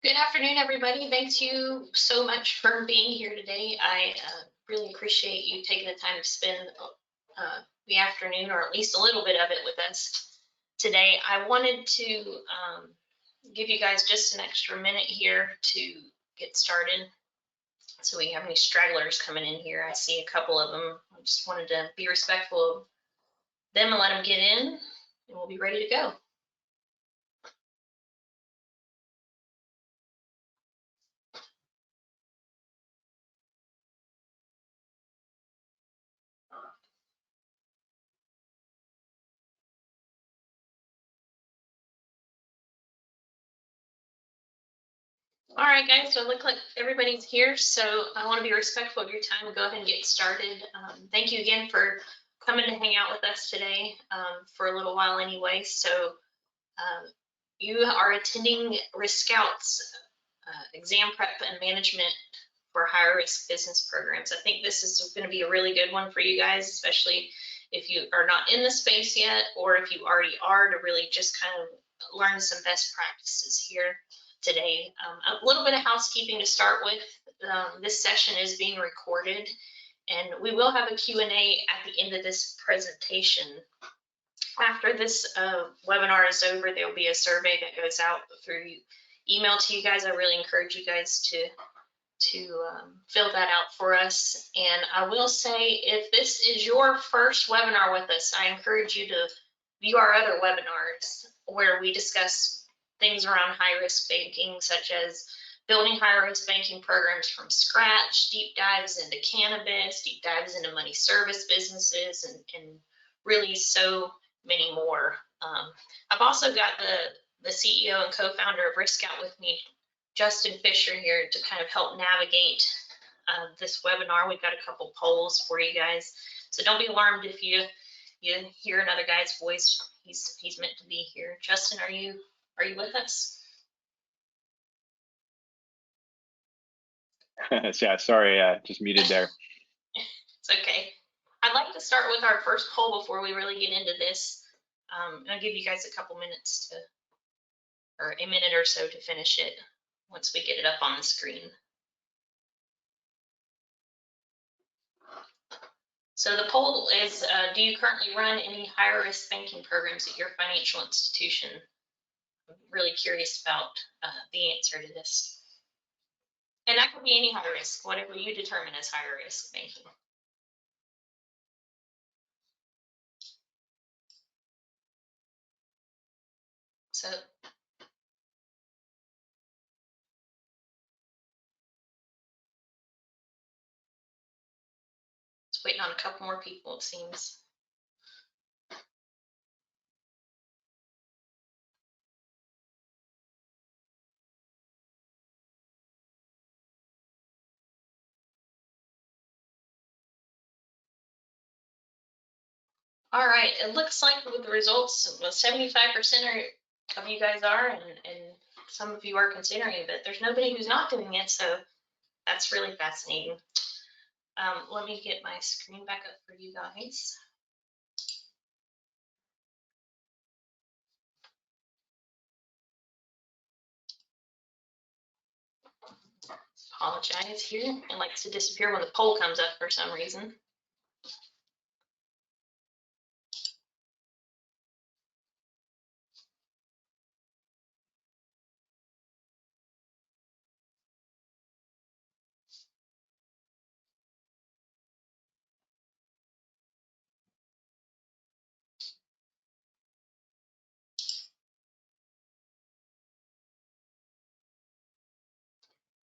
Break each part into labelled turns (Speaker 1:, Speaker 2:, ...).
Speaker 1: Good afternoon, everybody. Thank you so much for being here today. I really appreciate you taking the time to spend the afternoon, or at least a little bit of it, with us today. I wanted to give you guys just an extra minute here to get started, so we have any stragglers coming in here. I see a couple of them. I just wanted to be respectful of them and let them get in, and we'll be ready to go. All right, guys, so it looks like everybody's here, so I want to be respectful of your time and go ahead and get started. Thank you again for coming to hang out with us today for a little while anyway. So you are attending RiskScout's exam prep and management for higher risk business programs. I think this is going to be a really good one for you guys, especially if you are not in the space yet, or if you already are, to really just kind of learn some best practices here today. A little bit of housekeeping to start with. This session is being recorded, and we will have a Q&A at the end of this presentation. After this webinar is over, there will be a survey that goes out through email to you guys. I really encourage you guys to fill that out for us. And I will say, if this is your first webinar with us, I encourage you to view our other webinars where we discuss things around high-risk banking, such as building high-risk banking programs from scratch, deep dives into cannabis, deep dives into money service businesses, and really so many more. I've also got the CEO and co-founder of RiskScout with me, Justin Fisher, here to kind of help navigate this webinar. We've got a couple polls for you guys, so don't be alarmed if you hear another guy's voice. He's meant to be here. Justin, are you with us?
Speaker 2: Yeah, sorry, just muted there.
Speaker 1: It's okay. I'd like to start with our first poll before we really get into this. I'll give you guys a couple minutes or a minute or so to finish it once we get it up on the screen. So the poll is, do you currently run any higher risk banking programs at your financial institution? I'm really curious about the answer to this. And that could be any high risk, whatever you determine as higher risk banking. So just waiting on a couple more people, it seems. All right, it looks like with the results, 75% of you guys are, and some of you are considering, but there's nobody who's not doing it, so that's really fascinating. Let me get my screen back up for you guys. Apologize here. It likes to disappear when the poll comes up for some reason.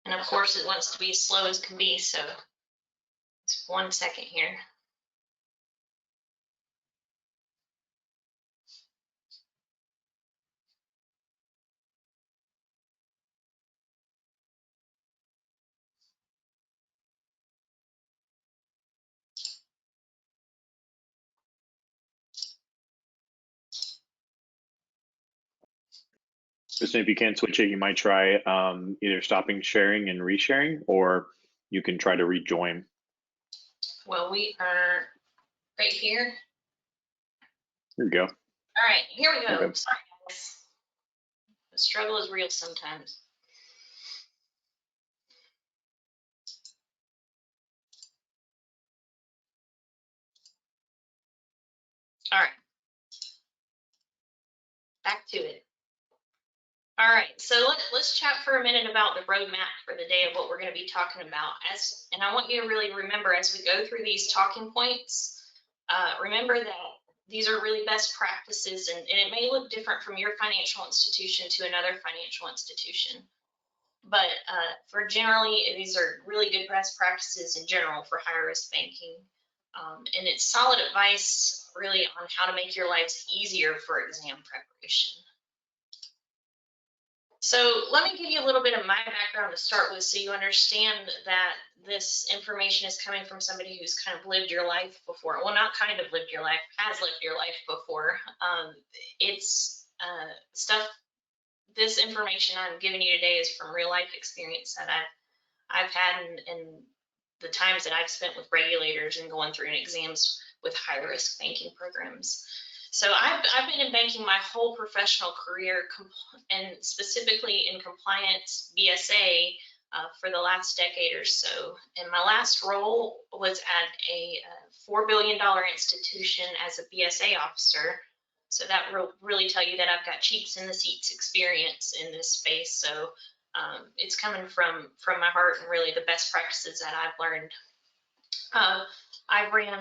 Speaker 1: And of course, it wants to be as slow as can be, so it's 1 second here.
Speaker 2: Listen, if you can't switch it, you might try either stopping sharing and resharing, or you can try to rejoin.
Speaker 1: Well, we are right here.
Speaker 2: Here we go.
Speaker 1: All right, here we go.
Speaker 2: Okay.
Speaker 1: Sorry, guys. The struggle is real sometimes. All right, back to it. All right, so let's chat for a minute about the roadmap for the day of what we're going to be talking about. And I want you to really remember as we go through these talking points, remember that these are really best practices, and it may look different from your financial institution to another financial institution. But for generally, these are really good best practices in general for higher risk banking. And it's solid advice really on how to make your lives easier for exam preparation. So let me give you a little bit of my background to start with so you understand that this information is coming from somebody who's kind of lived your life before. Well, not kind of lived your life, has lived your life before. It's stuff, this information I'm giving you today is from real life experience that I've had in the times that I've spent with regulators and going through exams with high risk banking programs. So I've been in banking my whole professional career, and specifically in compliance BSA for the last decade or so. And my last role was at a $4 billion institution as a BSA officer. So that will really tell you that I've got cheeks in the seats experience in this space. So it's coming from my heart and really the best practices that I've learned. I ran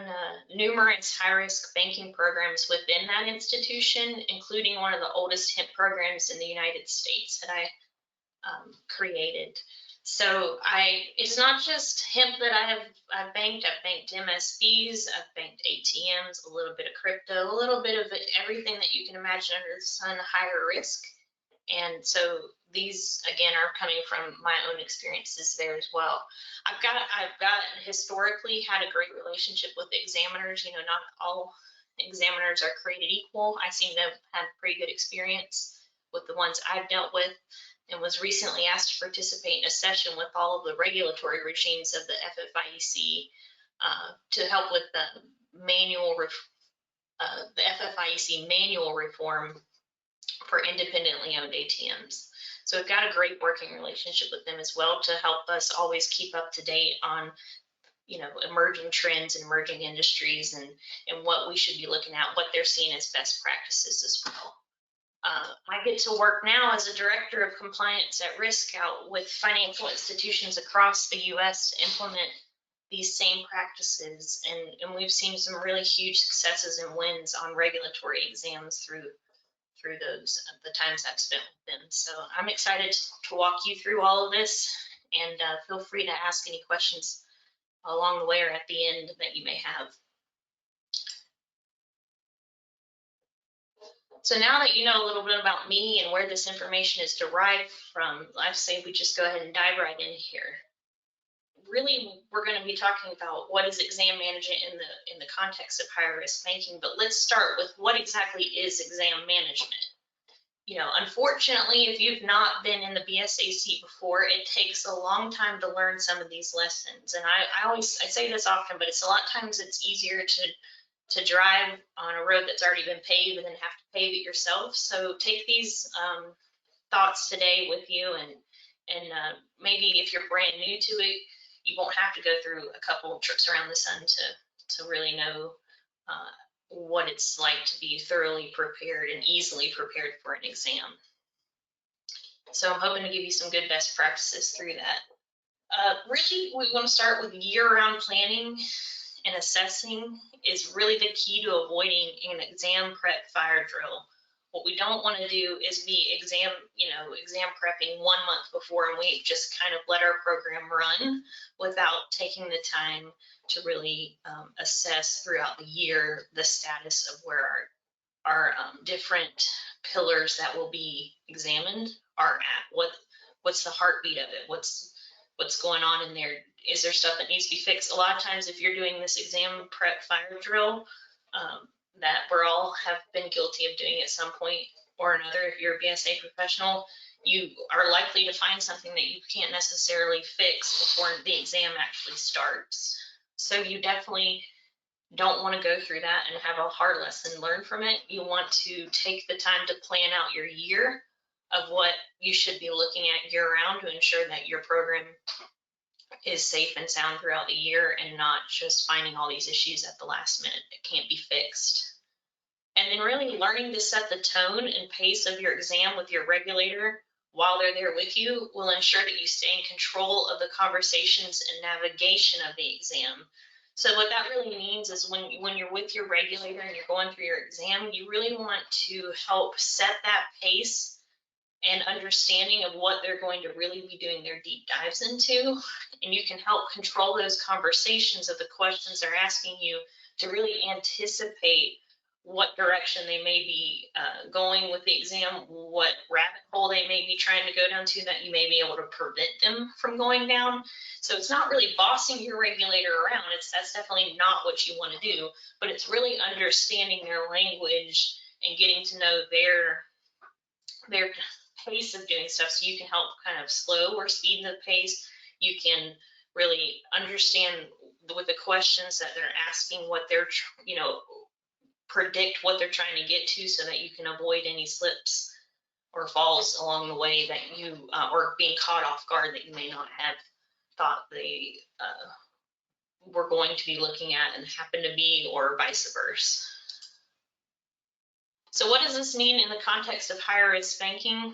Speaker 1: numerous high-risk banking programs within that institution, including one of the oldest HIP programs in the United States that I created. So it's not just HIP that I've banked. I've banked MSBs, I've banked ATMs, a little bit of crypto, a little bit of everything that you can imagine under the sun, higher risk. And so these, again, are coming from my own experiences there as well. I've got historically had a great relationship with the examiners. You know, not all examiners are created equal. I seem to have had pretty good experience with the ones I've dealt with, and was recently asked to participate in a session with all of the regulatory regimes of the FFIEC to help with the FFIEC manual reform for independently owned ATMs. So we've got a great working relationship with them as well to help us always keep up to date on, you know, emerging trends and emerging industries and what we should be looking at, what they're seeing as best practices as well. I get to work now as a director of compliance at RiskScout with financial institutions across the U.S. to implement these same practices, and we've seen some really huge successes and wins on regulatory exams through the times I've spent with them. So I'm excited to walk you through all of this, and feel free to ask any questions along the way or at the end that you may have. So now that you know a little bit about me and where this information is derived from, I say we just go ahead and dive right in here. Really, we're going to be talking about what is exam management in the context of higher risk banking, but let's start with what exactly is exam management. You know, unfortunately, if you've not been in the BSA seat before, it takes a long time to learn some of these lessons. And I say this often, but it's a lot of times it's easier to drive on a road that's already been paved and then have to pave it yourself. So take these thoughts today with you, and maybe if you're brand new to it, you won't have to go through a couple of trips around the sun to really know what it's like to be thoroughly prepared and easily prepared for an exam. So I'm hoping to give you some good best practices through that. Really, we want to start with year-round planning and assessing is really the key to avoiding an exam prep fire drill. What we don't want to do is be exam prepping 1 month before, and we just kind of let our program run without taking the time to really assess throughout the year the status of where our different pillars that will be examined are at. What's the heartbeat of it? What's going on in there? Is there stuff that needs to be fixed? A lot of times if you're doing this exam prep fire drill, that we're all have been guilty of doing at some point or another, if you're a BSA professional, you are likely to find something that you can't necessarily fix before the exam actually starts. So you definitely don't want to go through that and have a hard lesson learned from it. You want to take the time to plan out your year of what you should be looking at year-round to ensure that your program is safe and sound throughout the year and not just finding all these issues at the last minute that can't be fixed. And then really learning to set the tone and pace of your exam with your regulator while they're there with you will ensure that you stay in control of the conversations and navigation of the exam. So what that really means is when you're with your regulator and you're going through your exam, you really want to help set that pace and understanding of what they're going to really be doing their deep dives into. And you can help control those conversations of the questions they're asking you to really anticipate what direction they may be going with the exam, what rabbit hole they may be trying to go down to that you may be able to prevent them from going down. So it's not really bossing your regulator around. That's definitely not what you want to do, but it's really understanding their language and getting to know their pace of doing stuff, so you can help kind of slow or speed the pace. You can really understand with the questions that they're asking what they're, predict what they're trying to get to, so that you can avoid any slips or falls along the way that you or being caught off guard that you may not have thought they were going to be looking at and happen to be, or vice versa. So what does this mean in the context of higher risk banking?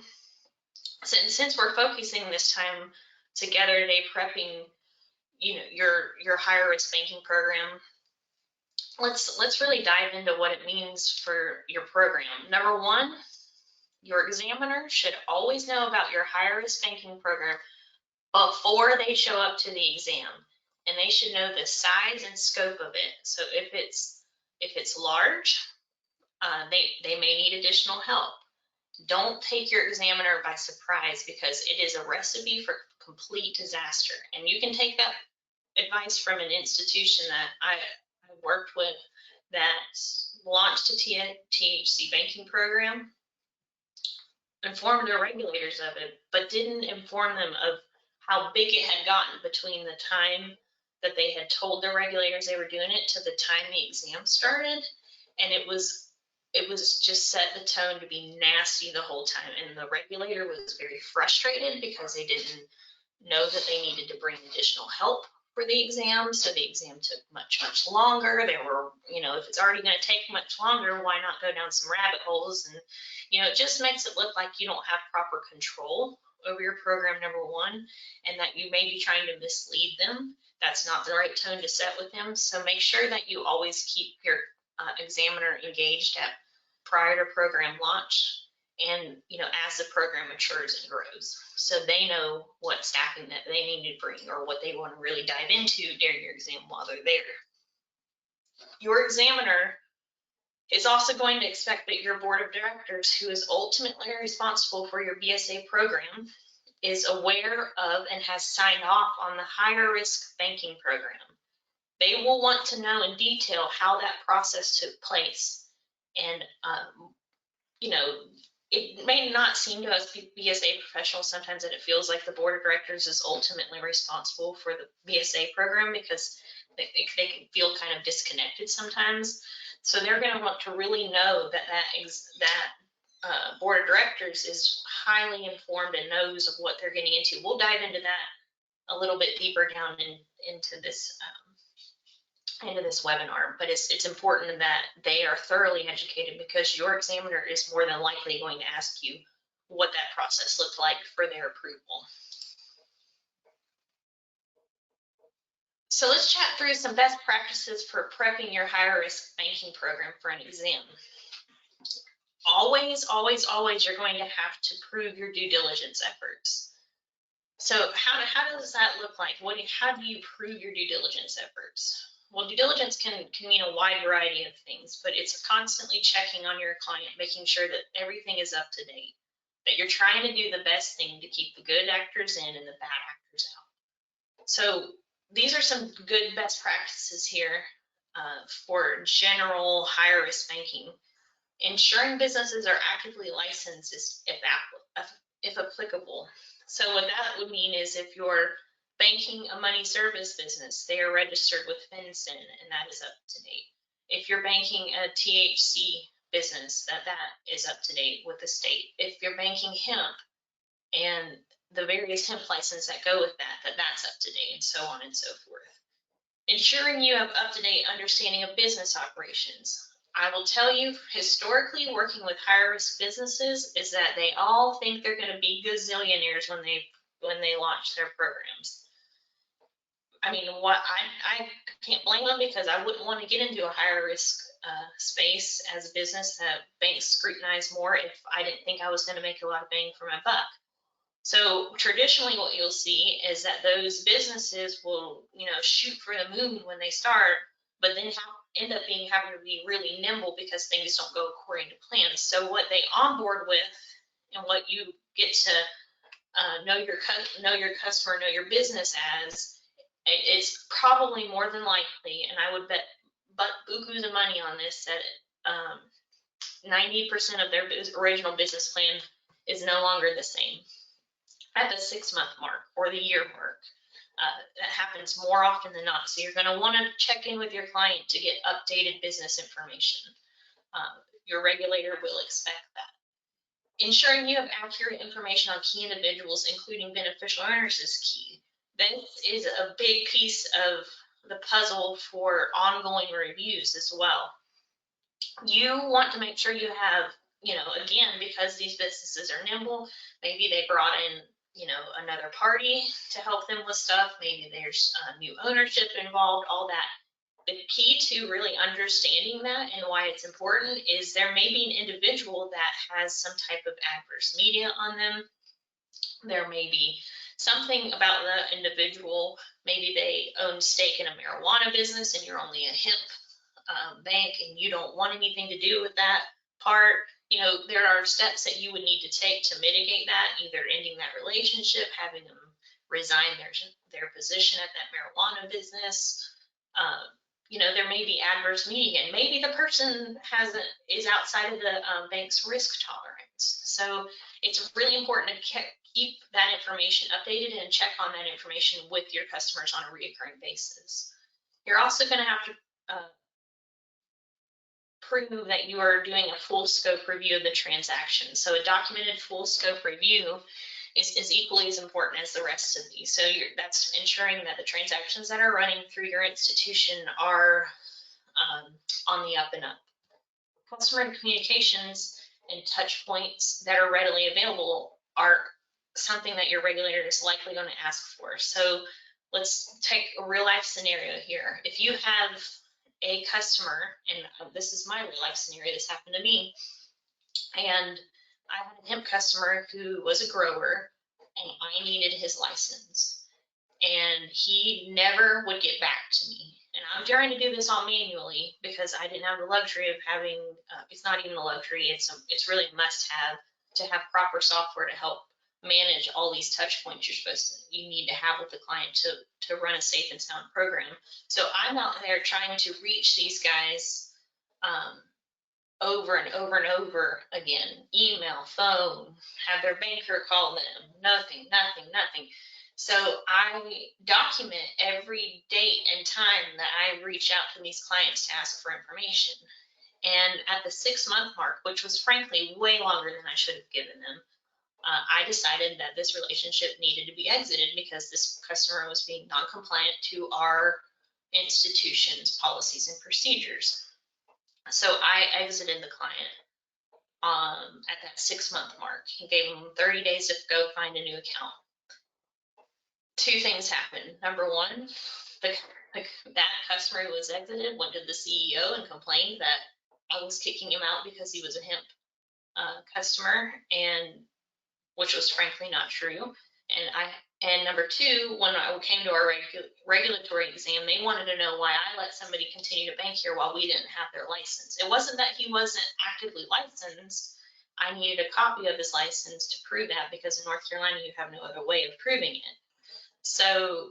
Speaker 1: Since we're focusing this time together today, prepping, your higher risk banking program, let's really dive into what it means for your program. Number one, your examiner should always know about your higher risk banking program before they show up to the exam, and they should know the size and scope of it. So if it's large, they may need additional help. Don't take your examiner by surprise, because it is a recipe for complete disaster. And you can take that advice from an institution that I worked with that launched a THC banking program, informed their regulators of it, but didn't inform them of how big it had gotten between the time that they had told their regulators they were doing it to the time the exam started. And it was just set the tone to be nasty the whole time. And the regulator was very frustrated because they didn't know that they needed to bring additional help for the exam. So the exam took much longer. There were, if it's already going to take much longer, why not go down some rabbit holes? And, it just makes it look like you don't have proper control over your program, number one, and that you may be trying to mislead them. That's not the right tone to set with them. So make sure that you always keep your examiner engaged prior to program launch, and as the program matures and grows, so they know what staffing that they need to bring or what they want to really dive into during your exam while they're there. Your examiner is also going to expect that your board of directors, who is ultimately responsible for your BSA program, is aware of and has signed off on the higher risk banking program. They will want to know in detail how that process took place. And, it may not seem to us BSA professionals sometimes that it feels like the board of directors is ultimately responsible for the BSA program, because they can feel kind of disconnected sometimes. So they're going to want to really know that board of directors is highly informed and knows of what they're getting into. We'll dive into that a little bit deeper down into this webinar, but it's important that they are thoroughly educated, because your examiner is more than likely going to ask you what that process looked like for their approval. So let's chat through some best practices for prepping your higher risk banking program for an exam. Always, always, always, you're going to have to prove your due diligence efforts. So how does that look like? How do you prove your due diligence efforts? Well, due diligence can mean a wide variety of things, but it's constantly checking on your client, making sure that everything is up to date, that you're trying to do the best thing to keep the good actors in and the bad actors out. So these are some good best practices here for general higher risk banking. Ensuring businesses are actively licensed if applicable. So what that would mean is if you're banking a money service business, they are registered with FinCEN, and that is up to date. If you're banking a THC business, that is up to date with the state. If you're banking hemp and the various hemp licenses that go with that's up to date, and so on and so forth. Ensuring you have up-to-date understanding of business operations. I will tell you, historically, working with higher risk businesses is that they all think they're going to be gazillionaires when they launch their programs. I mean, I can't blame them, because I wouldn't want to get into a higher risk space as a business that banks scrutinize more if I didn't think I was going to make a lot of bang for my buck. So traditionally what you'll see is that those businesses will, shoot for the moon when they start, but then end up having to be really nimble because things don't go according to plan. So what they onboard with and what you get to know your customer, know your business as, it's probably more than likely, and I would bet bukus of money on this, that 90% of their original business plan is no longer the same at the 6-month mark or the year mark. That happens more often than not. So you're going to want to check in with your client to get updated business information. Your regulator will expect that. Ensuring you have accurate information on key individuals, including beneficial owners, is key. This is a big piece of the puzzle for ongoing reviews as well. You want to make sure you have, again, because these businesses are nimble, maybe they brought in, another party to help them with stuff. Maybe there's new ownership involved, all that. The key to really understanding that and why it's important is there may be an individual that has some type of adverse media on them. There may be something about the individual. Maybe they own stake in a marijuana business and you're only a hemp bank and you don't want anything to do with that part. There are steps that you would need to take to mitigate that, either ending that relationship, having them resign their position at that marijuana business. There may be adverse media, and maybe the person is outside of the bank's risk tolerance. So it's really important to keep that information updated and check on that information with your customers on a recurring basis. You're also going to have to prove that you are doing a full scope review of the transaction. So a documented full scope review is equally as important as the rest of these. So that's ensuring that the transactions that are running through your institution are on the up and up. Customer communications and touch points that are readily available are something that your regulator is likely going to ask for. So let's take a real life scenario here. If you have a customer, and this is my real life scenario, this happened to me, and I had a hemp customer who was a grower and I needed his license, and he never would get back to me. And I'm trying to do this all manually because I didn't have the luxury of having, it's not even a luxury, it's really a must have to have proper software to help manage all these touch points you need to have with the client to run a safe and sound program. So I'm out there trying to reach these guys over and over and over again, email, phone, have their banker call them, nothing. So I document every date and time that I reach out to these clients to ask for information. And at the 6-month mark, which was frankly way longer than I should have given them, I decided that this relationship needed to be exited because this customer was being non-compliant to our institution's policies and procedures. So I exited the client at that 6-month mark. He gave them 30 days to go find a new account. 2 things happened. Number one, that customer who was exited went to the CEO and complained that I was kicking him out because he was a hemp customer, and which was frankly not true. And number 2, when I came to our regulatory exam, they wanted to know why I let somebody continue to bank here while we didn't have their license. It wasn't that he wasn't actively licensed. I needed a copy of his license to prove that, because in North Carolina, you have no other way of proving it. So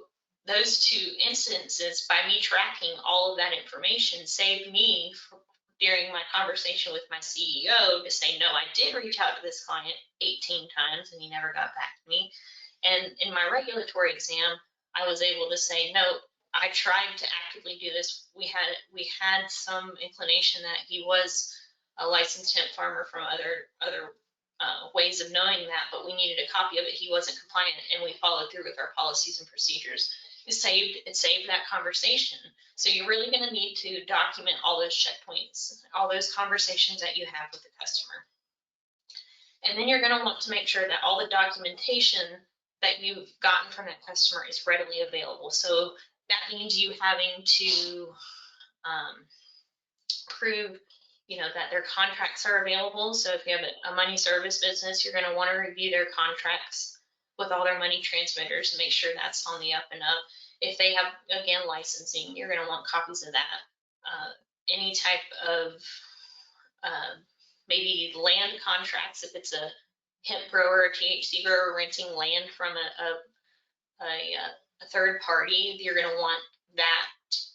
Speaker 1: those 2 instances, by me tracking all of that information, saved me during my conversation with my CEO to say, no, I did reach out to this client 18 times and he never got back to me. And in my regulatory exam, I was able to say, no, I tried to actively do this. We had some inclination that he was a licensed hemp farmer from other ways of knowing that, but we needed a copy of it. He wasn't compliant, and we followed through with our policies and procedures. saved that conversation. So you're really going to need to document all those checkpoints, all those conversations that you have with the customer. And then you're going to want to make sure that all the documentation that you've gotten from that customer is readily available. So that means you having to prove, that their contracts are available. So if you have a money service business, you're going to want to review their contracts with all their money transmitters and make sure that's on the up and up. If they have, again, licensing, you're going to want copies of that. Any type of maybe land contracts, if it's a hemp grower or THC grower renting land from a third party, you're going to want that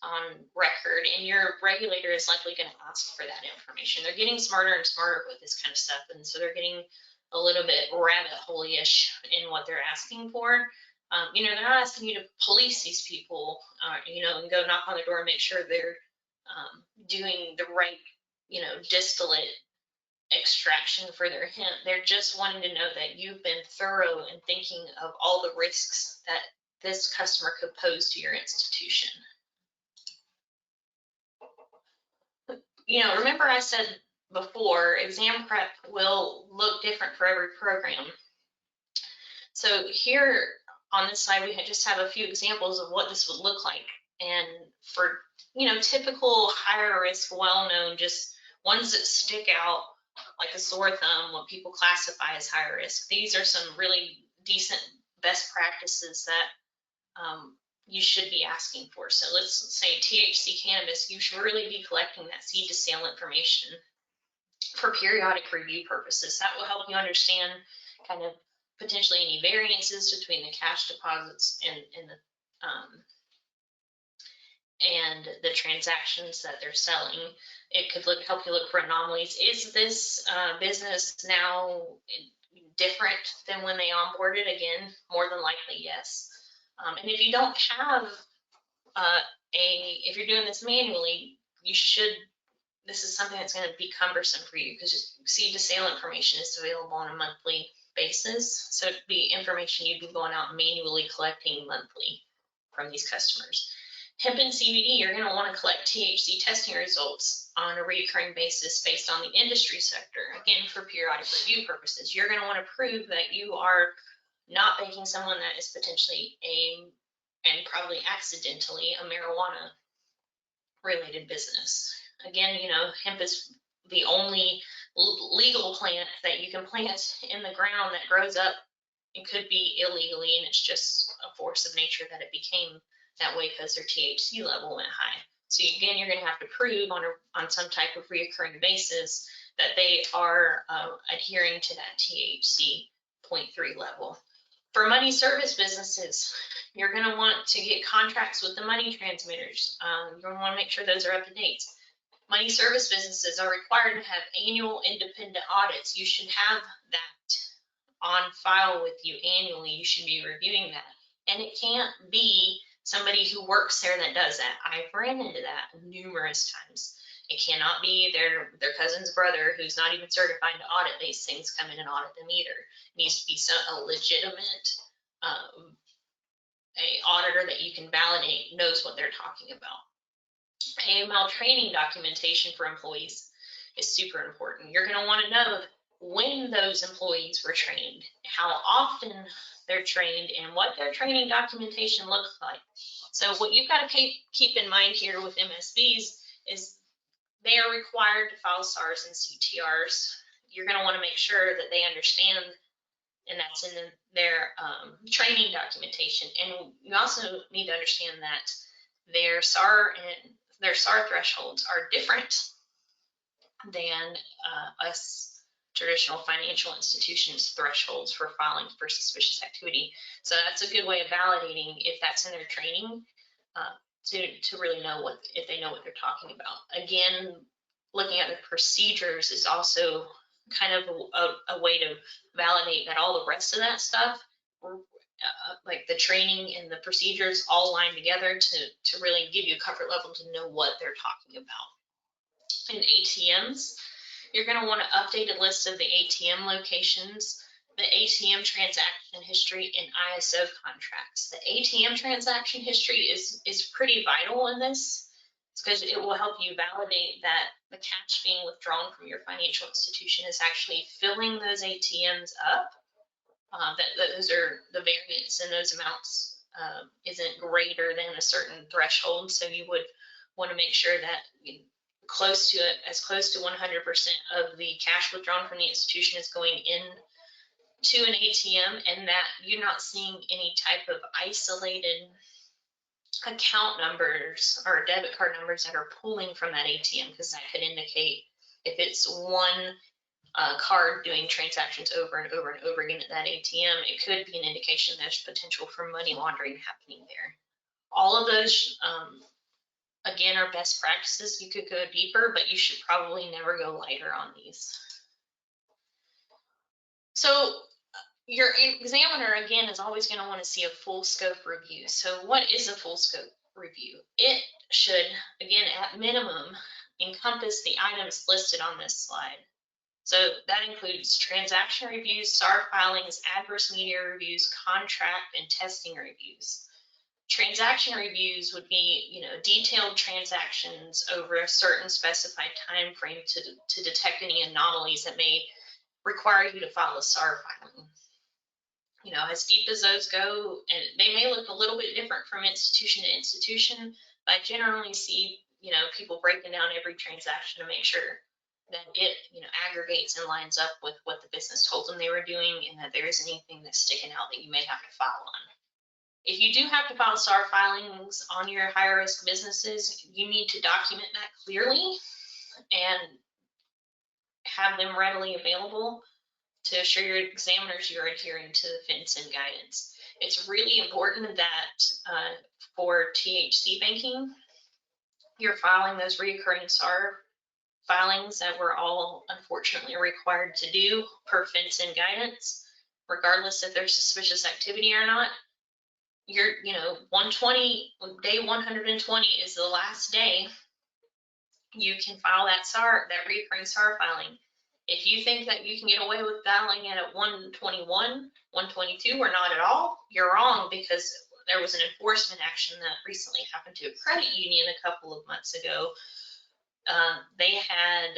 Speaker 1: on record, and your regulator is likely going to ask for that information. They're getting smarter and smarter with this kind of stuff, and so they're getting a little bit rabbit hole-ish in what they're asking for. They're not asking you to police these people, and go knock on the door and make sure they're doing the right, distillate extraction for their hemp. They're just wanting to know that you've been thorough in thinking of all the risks that this customer could pose to your institution. Remember I said before, exam prep will look different for every program. So here on this slide, we just have a few examples of what this would look like. And for, typical higher risk, well-known, just ones that stick out like a sore thumb, what people classify as higher risk. These are some really decent best practices that you should be asking for. So let's say THC cannabis, you should really be collecting that seed to sale information for periodic review purposes. That will help you understand kind of potentially any variances between the cash deposits and the transactions that they're selling. It could help you look for anomalies. Is this business now different than when they onboarded? Again, more than likely, yes. And if you don't have if you're doing this manually, this is something that's going to be cumbersome for you, because seed to sale information is available on a monthly basis. So it'd be information you'd be going out and manually collecting monthly from these customers. Hemp and CBD, you're going to want to collect THC testing results on a recurring basis based on the industry sector. Again, for periodic review purposes, you're going to want to prove that you are not making someone that is potentially and probably accidentally a marijuana related business. Again, hemp is the only legal plant that you can plant in the ground that grows up. It could be illegally, and it's just a force of nature that it became that way because their THC level went high. So again, you're going to have to prove on some type of reoccurring basis that they are adhering to that THC 0.3 level. For money service businesses, you're going to want to get contracts with the money transmitters. You're going to want to make sure those are up to date. Money service businesses are required to have annual independent audits. You should have that on file with you annually. You should be reviewing that. And it can't be somebody who works there that does that. I've ran into that numerous times. It cannot be their cousin's brother who's not even certified to audit these things come in and audit them either. It needs to be a legitimate a auditor that you can validate, knows what they're talking about. AML training documentation for employees is super important. You're going to want to know when those employees were trained, how often they're trained, and what their training documentation looks like. So what you've got to keep in mind here with MSBs is they are required to file SARs and CTRs. You're going to want to make sure that they understand, and that's in their training documentation. And you also need to understand that their SAR thresholds are different than us traditional financial institutions thresholds for filing for suspicious activity. So that's a good way of validating if that's in their training to really know if they know what they're talking about. Again, looking at the procedures is also kind of a way to validate that all the rest of that stuff, like the training and the procedures, all line together to really give you a comfort level to know what they're talking about. In ATMs, you're going to want to update a list of the ATM locations the ATM transaction history in ISO contracts. The ATM transaction history is pretty vital in this. It's because it will help you validate that the cash being withdrawn from your financial institution is actually filling those ATMs up. That those are the variance in those amounts isn't greater than a certain threshold. So you would want to make sure that as close to 100% of the cash withdrawn from the institution is going in to an ATM, and that you're not seeing any type of isolated account numbers or debit card numbers that are pulling from that ATM, because that could indicate, if it's one card doing transactions over and over and over again at that ATM, it could be an indication there's potential for money laundering happening there. All of those, again, are best practices. You could go deeper, but you should probably never go lighter on these. So your examiner, again, is always going to want to see a full scope review. So what is a full scope review? It should, again, at minimum, encompass the items listed on this slide. So that includes transaction reviews, SAR filings, adverse media reviews, contract and testing reviews. Transaction reviews would be, detailed transactions over a certain specified time frame to detect any anomalies that may require you to file a SAR filing. As deep as those go, and they may look a little bit different from institution to institution, but I generally see, people breaking down every transaction to make sure that it, aggregates and lines up with what the business told them they were doing, and that there isn't anything that's sticking out that you may have to file on. If you do have to file SAR filings on your higher risk businesses, you need to document that clearly and have them readily available to assure your examiners you're adhering to the FinCEN guidance. It's really important that for THC banking, you're filing those reoccurring SAR filings that we're all unfortunately required to do per FinCEN guidance, regardless if there's suspicious activity or not. Your, 120, day 120 is the last day you can file that SAR, that reoccurring SAR filing. If you think that you can get away with filing it at 121, 122, or not at all, you're wrong, because there was an enforcement action that recently happened to a credit union a couple of months ago. They had,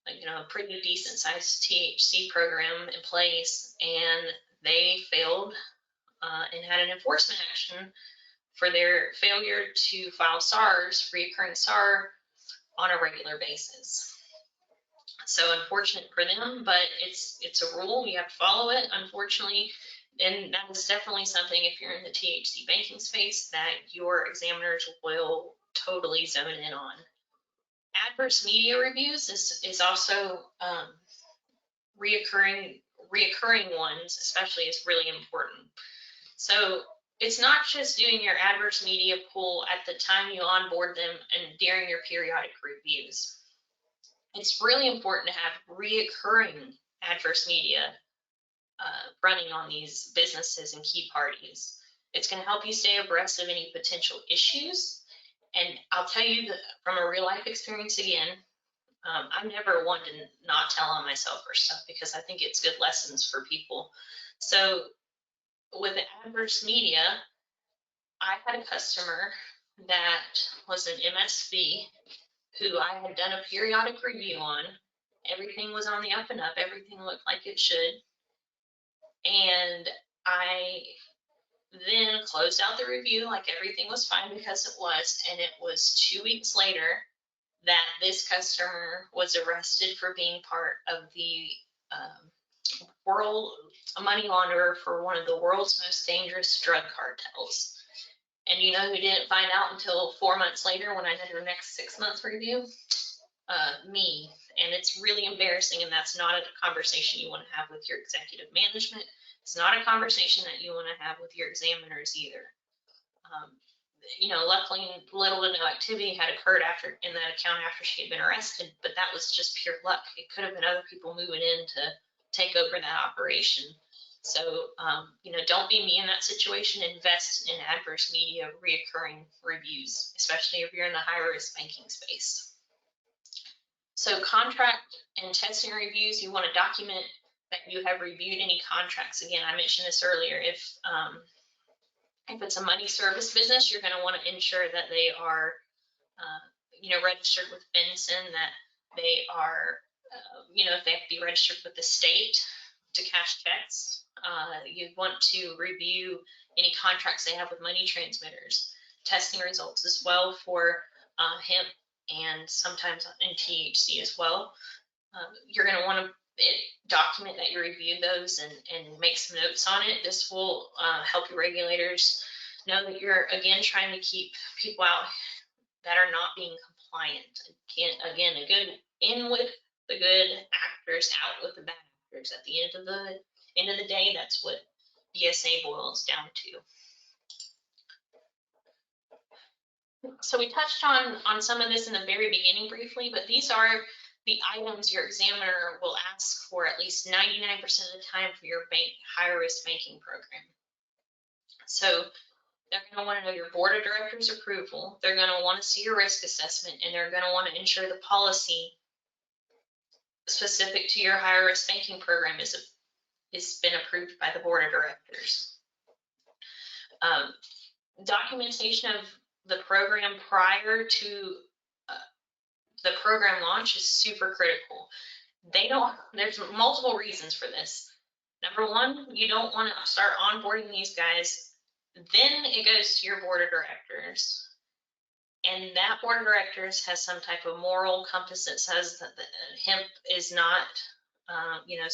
Speaker 1: a pretty decent sized THC program in place, and they failed and had an enforcement action for their failure to file SARs, reoccurring SAR, on a regular basis. So unfortunate for them, but it's a rule. You have to follow it, unfortunately. And that is definitely something, if you're in the THC banking space, that your examiners will totally zone in on. Adverse media reviews is also reoccurring ones, especially, is really important. So it's not just doing your adverse media pool at the time you onboard them and during your periodic reviews. It's really important to have reoccurring adverse media running on these businesses and key parties. It's going to help you stay abreast of any potential issues. And I'll tell you that from a real life experience again, I'm never one to not tell on myself or stuff, because I think it's good lessons for people. So with the adverse media, I had a customer that was an MSB who I had done a periodic review on. Everything was on the up and up. Everything looked like it should. And I then closed out the review like everything was fine, because it was. And it was 2 weeks later that this customer was arrested for being part of the a money launderer for one of the world's most dangerous drug cartels. And you know who didn't find out until 4 months later when I did her next 6 month review? Me. And it's really embarrassing, and that's not a conversation you want to have with your executive management. It's not a conversation that you want to have with your examiners either. Luckily, little to no activity had occurred in that account after she had been arrested, but that was just pure luck. It could have been other people moving in to take over that operation. So, don't be me in that situation. Invest in adverse media reoccurring reviews, especially if you're in the high risk banking space. So contract and testing reviews, you want to document that you have reviewed any contracts. Again, I mentioned this earlier. If it's a money service business, you're going to want to ensure that they are, registered with Benson, that they are, if they have to be registered with the state to cash checks. You want to review any contracts they have with money transmitters, testing results as well for hemp and sometimes in THC as well. You're going to want to document that you reviewed those and make some notes on it. This will help your regulators know that you're, again, trying to keep people out that are not being compliant. Again, a good in with the good actors, out with the bad actors. At the end of the day, that's what BSA boils down to. So we touched on some of this in the very beginning briefly, but these are the items your examiner will ask for at least 99% of the time for your higher risk banking program. So they're going to want to know your board of directors approval. They're going to want to see your risk assessment, and they're going to want to ensure the policy specific to your higher risk banking program is been approved by the board of directors. Documentation of the program prior to the program launch is super critical. There's multiple reasons for this. Number one, you don't want to start onboarding these guys, then it goes to your board of directors. And that board of directors has some type of moral compass that says that the hemp is not,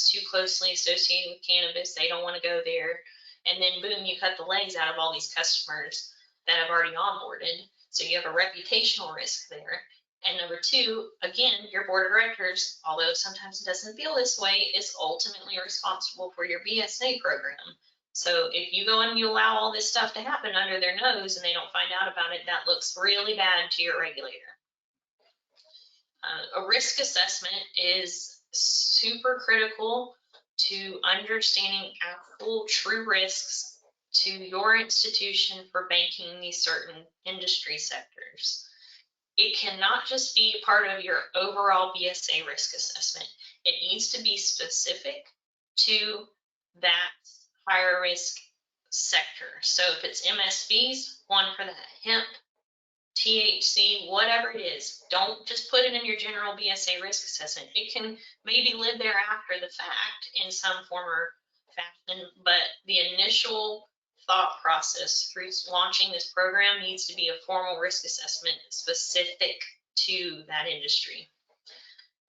Speaker 1: too closely associated with cannabis. They don't want to go there. And then boom, you cut the legs out of all these customers that have already onboarded. So you have a reputational risk there. And number two, again, your board of directors, although sometimes it doesn't feel this way, is ultimately responsible for your BSA program. So if you go and you allow all this stuff to happen under their nose and they don't find out about it, that looks really bad to your regulator. A risk assessment is super critical to understanding actual true risks to your institution for banking these certain industry sectors. It cannot just be part of your overall BSA risk assessment. It needs to be specific to that higher risk sector. So if it's MSBs, one for that hemp, THC, whatever it is, don't just put it in your general BSA risk assessment. It can maybe live there after the fact in some form or fashion, but the initial thought process through launching this program needs to be a formal risk assessment specific to that industry.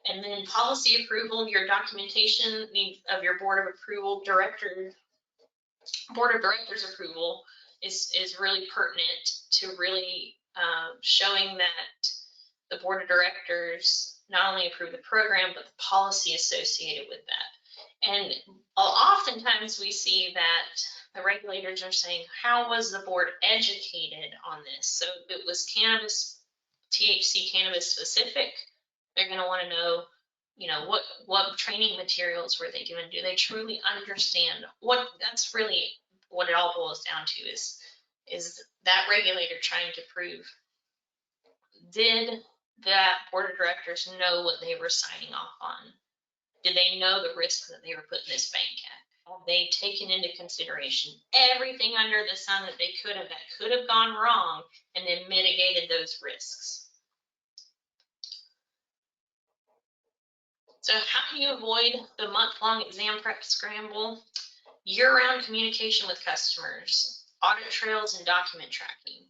Speaker 1: And then policy approval, your documentation of your board of directors approval is really pertinent to really showing that the board of directors not only approve the program, but the policy associated with that. And oftentimes we see that the regulators are saying, how was the board educated on this? So if it was cannabis, THC cannabis specific, they're going to want to know, what training materials were they given? Do they truly understand that's really what it all boils down to is that regulator trying to prove, did that board of directors know what they were signing off on? Did they know the risks that they were putting this bank at? Have they taken into consideration everything under the sun that they could have gone wrong and then mitigated those risks? So how can you avoid the month-long exam prep scramble? Year-round communication with customers, audit trails, and document tracking.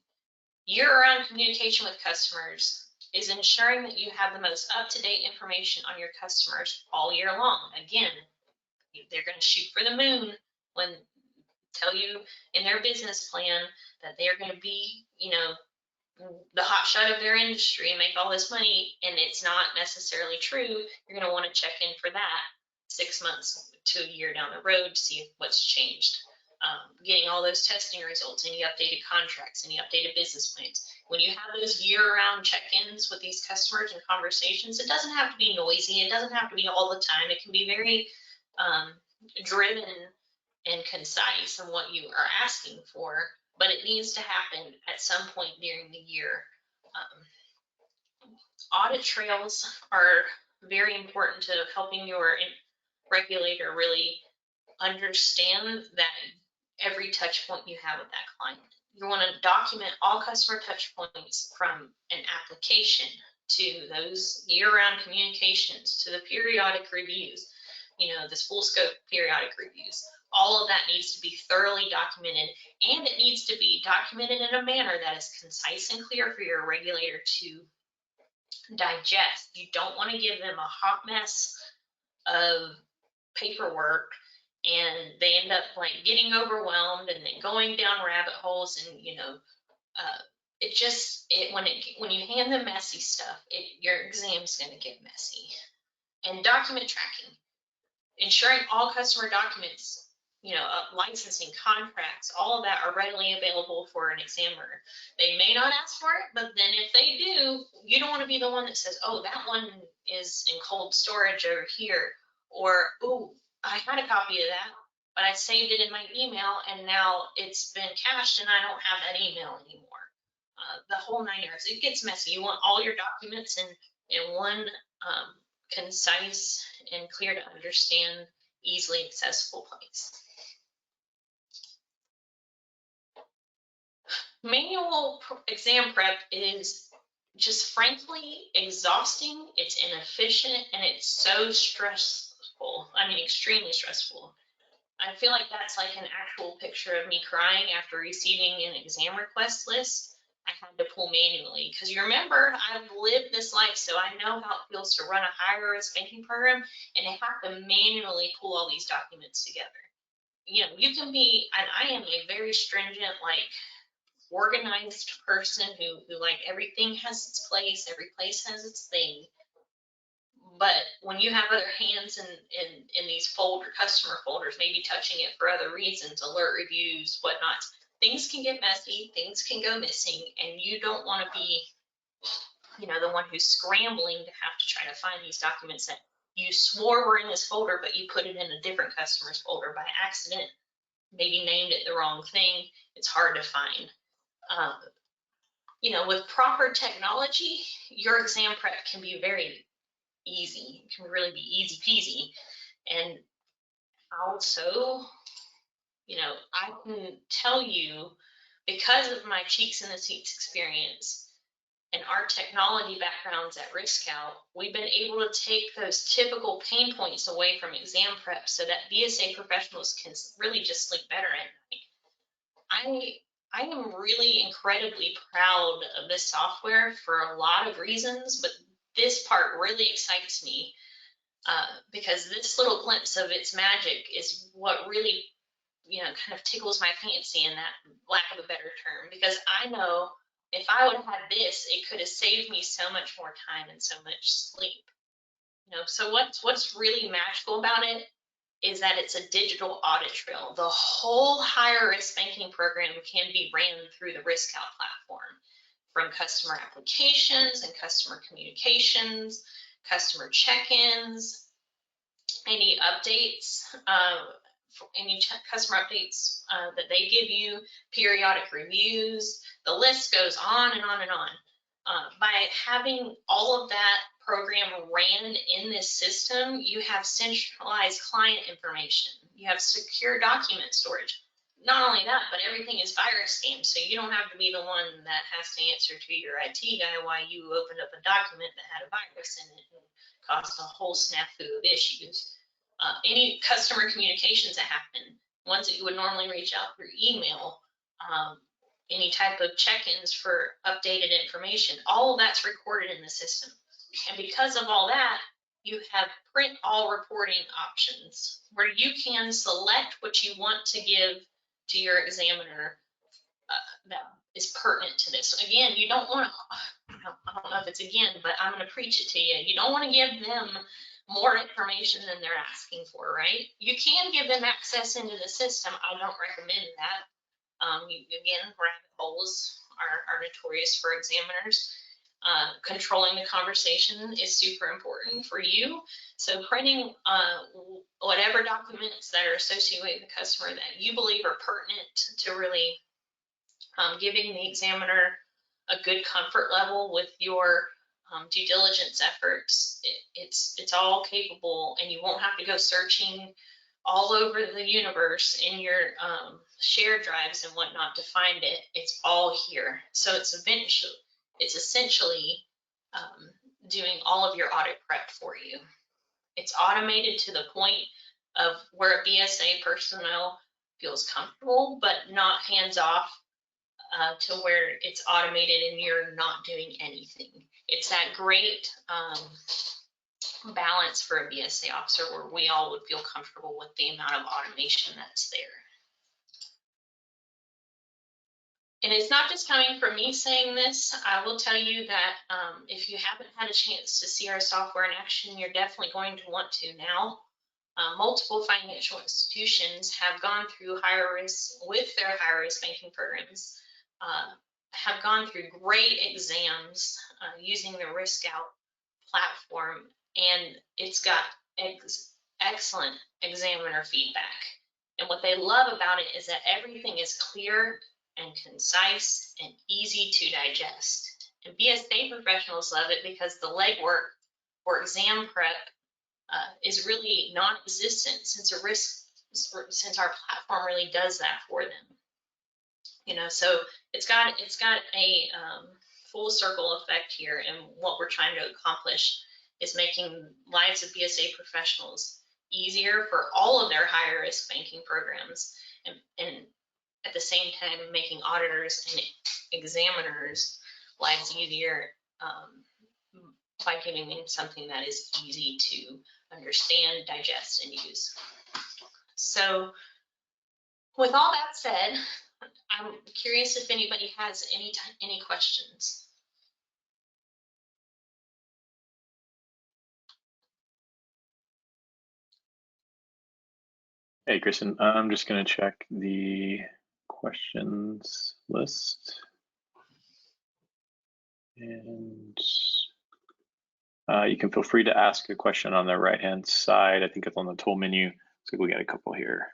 Speaker 1: Year-round communication with customers is ensuring that you have the most up-to-date information on your customers all year long. Again, they're going to shoot for the moon when tell you in their business plan that they're going to be, the hot shot of their industry and make all this money, and it's not necessarily true. You're going to want to check in for that 6 months to a year down the road to see what's changed. Getting all those testing results, any updated contracts, any updated business plans. When you have those year-round check-ins with these customers and conversations, it doesn't have to be noisy. It doesn't have to be all the time. It can be very driven and concise in what you are asking for, but it needs to happen at some point during the year. Audit trails are very important to helping your regulator really understand that every touch point you have with that client. You want to document all customer touch points from an application to those year-round communications to the periodic reviews, this full scope periodic reviews. All of that needs to be thoroughly documented, and it needs to be documented in a manner that is concise and clear for your regulator to digest. You don't want to give them a hot mess of paperwork and they end up like getting overwhelmed and then going down rabbit holes, and when you hand them messy stuff, your exam's going to get messy. And document tracking, ensuring all customer documents, licensing, contracts, all of that are readily available for an examiner. They may not ask for it, but then if they do, you don't want to be the one that says, oh, that one is in cold storage over here, or, oh, I had a copy of that, but I saved it in my email and now it's been cached and I don't have that email anymore. The whole 9 yards. It gets messy. You want all your documents in one concise and clear to understand, easily accessible place. Manual exam prep is just frankly exhausting, it's inefficient, and it's so stressful. I mean, extremely stressful. I feel like that's like an actual picture of me crying after receiving an exam request list. I had to pull manually because you remember I've lived this life, so I know how it feels to run a higher risk banking program and I have to manually pull all these documents together. You can be, and I am a very stringent, like organized person who like everything has its place, every place has its thing. But when you have other hands in these customer folders, maybe touching it for other reasons, alert reviews, whatnot, things can get messy, things can go missing, and you don't want to be, the one who's scrambling to have to try to find these documents that you swore were in this folder, but you put it in a different customer's folder by accident, maybe named it the wrong thing. It's hard to find. With proper technology, your exam prep can be very easy. It can really be easy peasy. And also, I can tell you, because of my cheeks in the seats experience and our technology backgrounds at RiskScout, we've been able to take those typical pain points away from exam prep so that BSA professionals can really just sleep better at night. I am really incredibly proud of this software for a lot of reasons, but this part really excites me because this little glimpse of its magic is what really, kind of tickles my fancy, in that lack of a better term, because I know if I would have had this, it could have saved me so much more time and so much sleep. So what's really magical about it is that it's a digital audit trail. The whole higher risk banking program can be ran through the RiskScout platform, from customer applications and customer communications, customer check-ins, any updates, any customer updates that they give you, periodic reviews. The list goes on and on and on. By having all of that program ran in this system, you have centralized client information. You have secure document storage. Not only that, but everything is virus scanned, so you don't have to be the one that has to answer to your IT guy why you opened up a document that had a virus in it and caused a whole snafu of issues. Any customer communications that happen, ones that you would normally reach out through email, any type of check-ins for updated information, all of that's recorded in the system. And because of all that, you have print all reporting options where you can select what you want to give to your examiner that is pertinent to this. So again, you don't want to, I don't know if it's again, but I'm going to preach it to you. You don't want to give them more information than they're asking for, right? You can give them access into the system. I don't recommend that. Again, rabbit holes are notorious for examiners. Controlling the conversation is super important for you. So printing whatever documents that are associated with the customer that you believe are pertinent to really giving the examiner a good comfort level with your due diligence efforts. It's all capable, and you won't have to go searching all over the universe in your shared drives and whatnot to find it. It's all here. So it's essentially doing all of your audit prep for you. It's automated to the point of where a BSA personnel feels comfortable, but not hands off to where it's automated and you're not doing anything. It's that great balance for a BSA officer where we all would feel comfortable with the amount of automation that's there. And it's not just coming from me saying this. I will tell you that if you haven't had a chance to see our software in action, you're definitely going to want to now. Multiple financial institutions have gone through higher risk with their higher risk banking programs, have gone through great exams using the RiskScout platform, and it's got excellent examiner feedback. And what they love about it is that everything is clear and concise and easy to digest. And BSA professionals love it because the legwork for exam prep is really non-existent since our platform really does that for them. You know, so it's got a full circle effect here, and what we're trying to accomplish is making lives of BSA professionals easier for all of their higher risk banking programs, and at the same time making auditors and examiners lives easier by giving them something that is easy to understand, digest, and use. So with all that said, I'm curious if anybody has any questions.
Speaker 2: Hey, Kristen, I'm just going to check the questions list. And you can feel free to ask a question on the right-hand side. I think it's on the tool menu. So we got a couple here.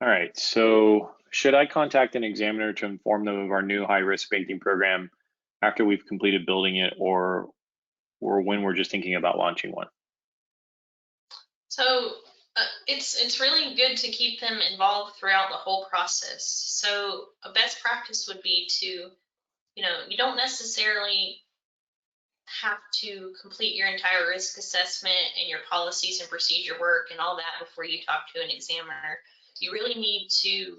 Speaker 2: All right, so should I contact an examiner to inform them of our new high-risk banking program after we've completed building it, or when we're just thinking about launching one?
Speaker 1: So it's really good to keep them involved throughout the whole process. So a best practice would be to, you know, you don't necessarily have to complete your entire risk assessment and your policies and procedure work and all that before you talk to an examiner. You really need to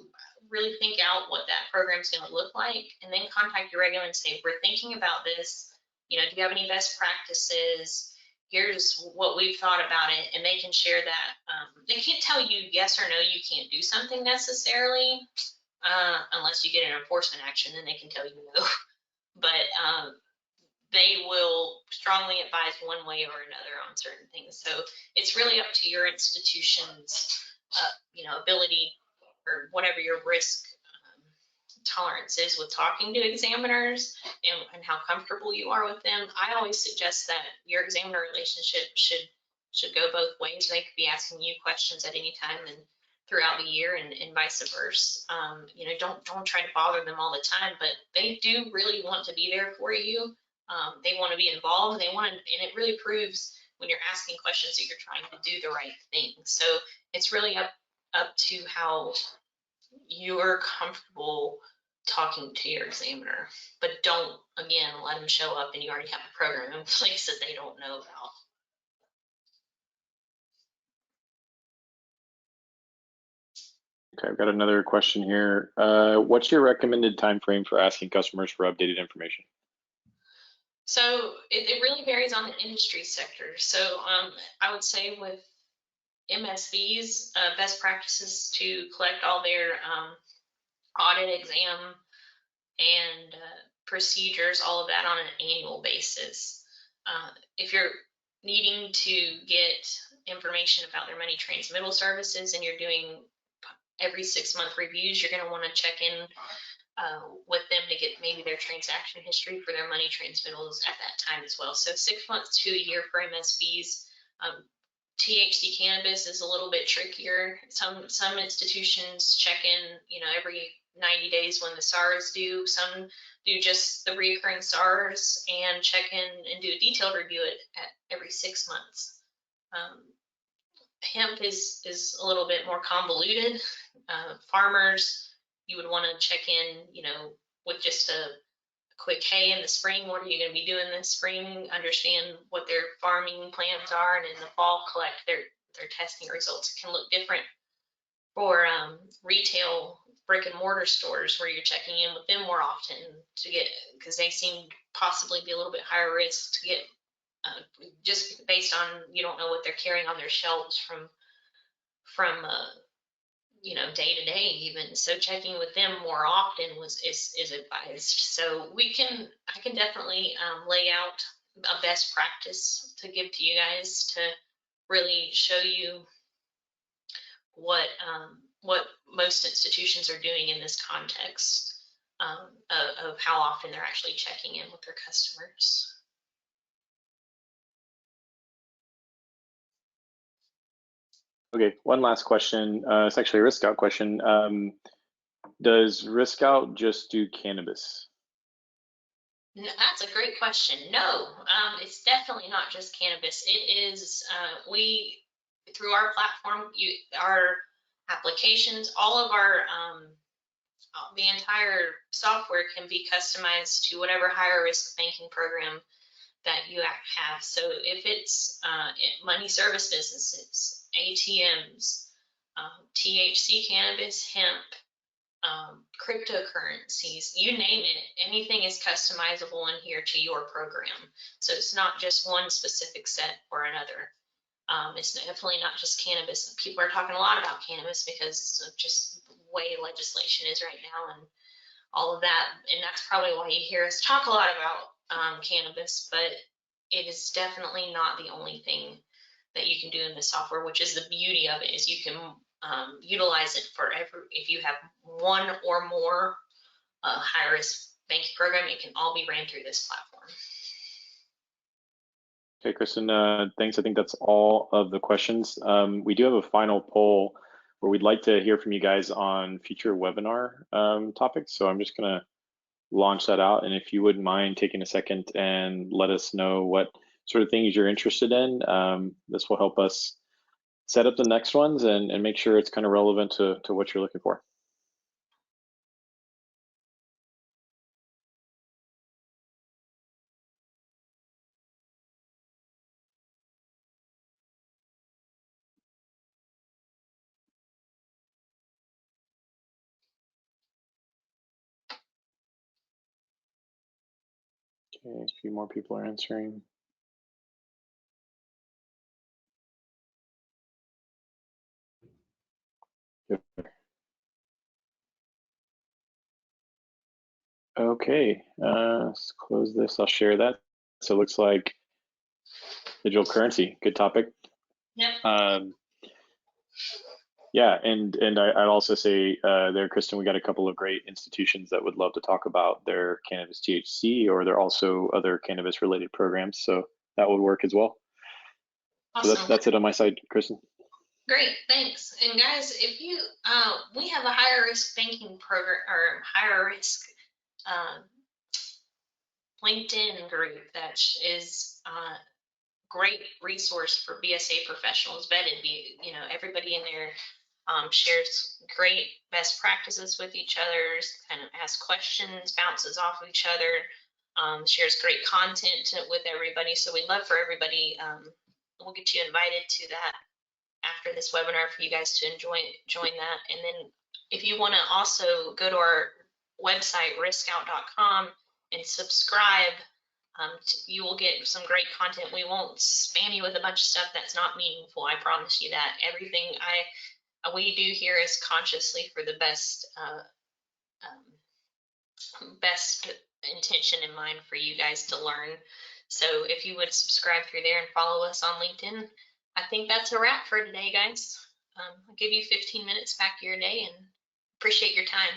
Speaker 1: really think out what that program is going to look like, and then contact your regular and say, we're thinking about this. You know, do you have any best practices? Here's what we've thought about it, and they can share that. They can't tell you yes or no, you can't do something necessarily, unless you get an enforcement action, then they can tell you no. But they will strongly advise one way or another on certain things. So it's really up to your institution's, you know, ability or whatever your risk tolerance is with talking to examiners and how comfortable you are with them. I always suggest that your examiner relationship should go both ways. They could be asking you questions at any time and throughout the year, and vice versa. You know, don't try to bother them all the time, but they do really want to be there for you. They want to be involved. They want to, and it really proves when you're asking questions that you're trying to do the right thing. So it's really up to how you're comfortable talking to your examiner, but don't, again, let them show up and you already have a program in place that they don't know about.
Speaker 2: Okay, I've got another question here. What's your recommended time frame for asking customers for updated information?
Speaker 1: So it really varies on the industry sector. So I would say with MSBs, best practices to collect all their audit, exam, and procedures, all of that on an annual basis. If you're needing to get information about their money transmittal services and you're doing every 6-month reviews, you're going to want to check in with them to get maybe their transaction history for their money transmittals at that time as well. So 6 months to a year for MSBs. THC cannabis is a little bit trickier. Some institutions check in, you know, every 90 days when the SAR is due. Some do just the reoccurring SARs and check in and do a detailed review at every 6 months. Hemp is a little bit more convoluted. Farmers, you would want to check in, you know, with just a quick, hey, in the spring, what are you going to be doing this spring? Understand what their farming plans are, and in the fall, collect their testing results. It can look different for retail brick and mortar stores where you're checking in with them more often to get, because they seem possibly be a little bit higher risk to get just based on, you don't know what they're carrying on their shelves from you know, day to day even. So checking with them more often is advised. So I can definitely lay out a best practice to give to you guys to really show you what most institutions are doing in this context of how often they're actually checking in with their customers.
Speaker 2: Okay, one last question. It's actually a RiskScout question. Does RiskScout just do cannabis?
Speaker 1: No, that's a great question. No, it's definitely not just cannabis. It is, we, through our platform, our applications, all of our, the entire software can be customized to whatever higher risk banking program that you have. So if it's money service businesses, ATMs, THC cannabis, hemp, cryptocurrencies, you name it, anything is customizable in here to your program. So it's not just one specific set or another. It's definitely not just cannabis. People are talking a lot about cannabis because of just the way legislation is right now and all of that. And that's probably why you hear us talk a lot about cannabis, but it is definitely not the only thing that you can do in the software, which is the beauty of it, is you can utilize it for if you have one or more high risk banking program, it can all be ran through this platform.
Speaker 2: Okay, Kristen, thanks. I think that's all of the questions. We do have a final poll where we'd like to hear from you guys on future webinar topics. So I'm just gonna launch that out. And if you wouldn't mind taking a second and let us know what sort of things you're interested in, this will help us set up the next ones and make sure it's kind of relevant to what you're looking for. Okay, a few more people are answering. Okay, let's close this. I'll share that. So it looks like digital currency, good topic.
Speaker 1: Yep.
Speaker 2: Yeah, and I'd also say there, Kristen, we got a couple of great institutions that would love to talk about their cannabis THC or there are also other cannabis related programs. So that would work as well.
Speaker 1: Awesome.
Speaker 2: So that's it on my side, Kristen.
Speaker 1: Great, thanks. And guys, if you, we have a higher risk banking program or higher risk LinkedIn group that is a great resource for BSA professionals, vetted, you know, everybody in there shares great best practices with each other, kind of asks questions, bounces off of each other, shares great content with everybody. So we'd love for everybody, we'll get you invited to that after this webinar for you guys to join that. And then if you want to also go to our website, RiskScout.com, and subscribe, you will get some great content. We won't spam you with a bunch of stuff that's not meaningful. I promise you that. Everything we do here is consciously for the best best intention in mind for you guys to learn. So if you would subscribe through there and follow us on LinkedIn, I think that's a wrap for today, guys. I'll give you 15 minutes back to your day and appreciate your time.